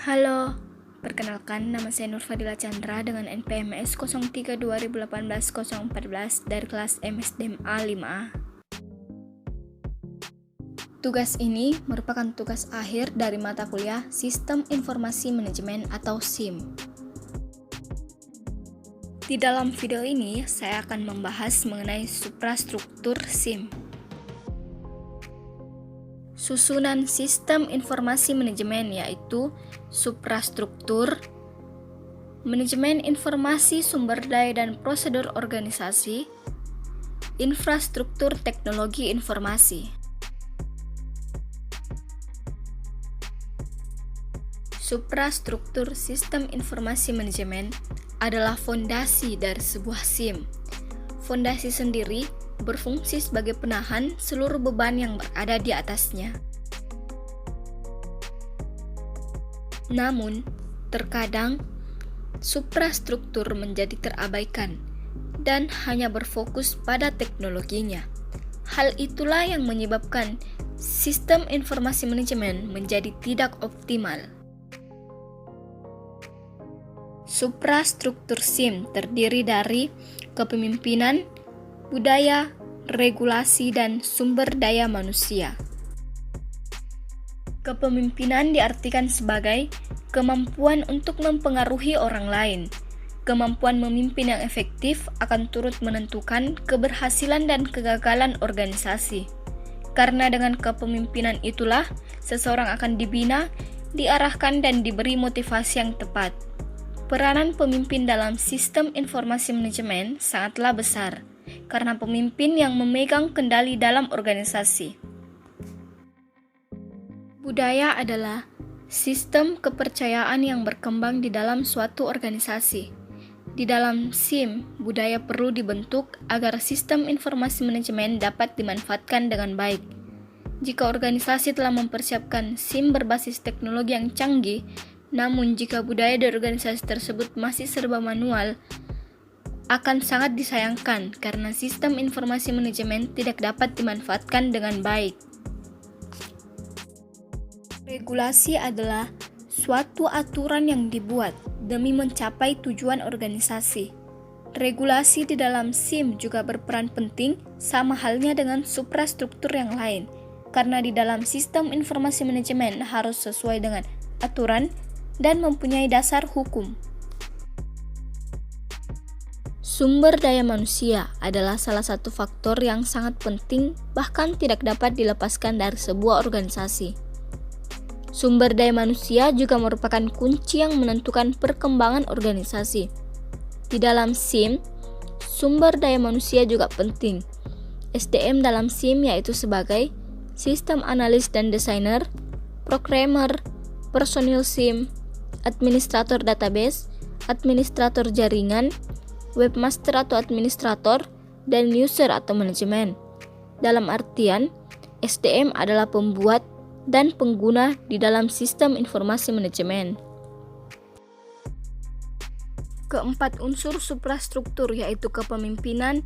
Halo, perkenalkan nama saya Nur Fadila Chandra dengan NPMS 03 2018 014 dari kelas MSDMA 5A. Tugas ini merupakan tugas akhir dari mata kuliah Sistem Informasi Manajemen atau SIM. Di dalam video ini, saya akan membahas mengenai suprastruktur SIM. Susunan sistem informasi manajemen yaitu suprastruktur, manajemen informasi sumber daya dan prosedur organisasi, infrastruktur teknologi informasi. Suprastruktur sistem informasi manajemen adalah fondasi dari sebuah SIM. Fondasi sendiri berfungsi sebagai penahan seluruh beban yang berada di atasnya. Namun, terkadang suprastruktur menjadi terabaikan dan hanya berfokus pada teknologinya. Hal itulah yang menyebabkan sistem informasi manajemen menjadi tidak optimal. Suprastruktur SIM terdiri dari kepemimpinan, budaya, regulasi, dan sumber daya manusia. Kepemimpinan diartikan sebagai kemampuan untuk mempengaruhi orang lain. Kemampuan memimpin yang efektif akan turut menentukan keberhasilan dan kegagalan organisasi. Karena dengan kepemimpinan itulah seseorang akan dibina, diarahkan, dan diberi motivasi yang tepat. Peranan pemimpin dalam sistem informasi manajemen sangatlah besar, karena pemimpin yang memegang kendali dalam organisasi. Budaya adalah sistem kepercayaan yang berkembang di dalam suatu organisasi. Di dalam SIM, budaya perlu dibentuk agar sistem informasi manajemen dapat dimanfaatkan dengan baik. Jika organisasi telah mempersiapkan SIM berbasis teknologi yang canggih, namun jika budaya di organisasi tersebut masih serba manual, akan sangat disayangkan karena sistem informasi manajemen tidak dapat dimanfaatkan dengan baik. Regulasi adalah suatu aturan yang dibuat demi mencapai tujuan organisasi. Regulasi di dalam SIM juga berperan penting sama halnya dengan suprastruktur yang lain, karena di dalam sistem informasi manajemen harus sesuai dengan aturan dan mempunyai dasar hukum. Sumber daya manusia adalah salah satu faktor yang sangat penting, bahkan tidak dapat dilepaskan dari sebuah organisasi. Sumber daya manusia juga merupakan kunci yang menentukan perkembangan organisasi. Di dalam SIM, sumber daya manusia juga penting. SDM dalam SIM yaitu sebagai sistem analis dan desainer, programmer, personil SIM, administrator database, administrator jaringan, webmaster atau administrator, dan user atau manajemen. Dalam artian, SDM adalah pembuat dan pengguna di dalam sistem informasi manajemen. Keempat unsur suprastruktur yaitu kepemimpinan,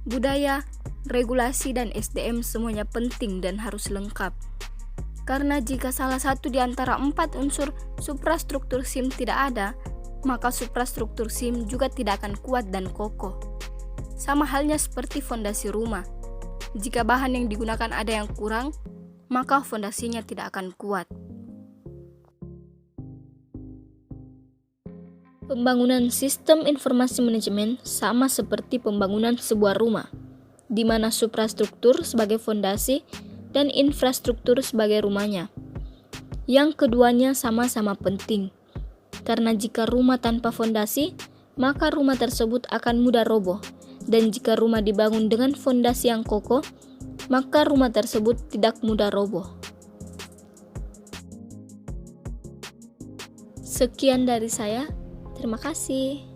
budaya, regulasi, dan SDM semuanya penting dan harus lengkap. Karena jika salah satu di antara empat unsur suprastruktur SIM tidak ada, maka suprastruktur SIM juga tidak akan kuat dan kokoh. Sama halnya seperti fondasi rumah. Jika bahan yang digunakan ada yang kurang, maka fondasinya tidak akan kuat. Pembangunan sistem informasi manajemen sama seperti pembangunan sebuah rumah, di mana suprastruktur sebagai fondasi dan infrastruktur sebagai rumahnya. Yang keduanya sama-sama penting, karena jika rumah tanpa fondasi, maka rumah tersebut akan mudah roboh, dan jika rumah dibangun dengan fondasi yang kokoh, maka rumah tersebut tidak mudah roboh. Sekian dari saya, terima kasih.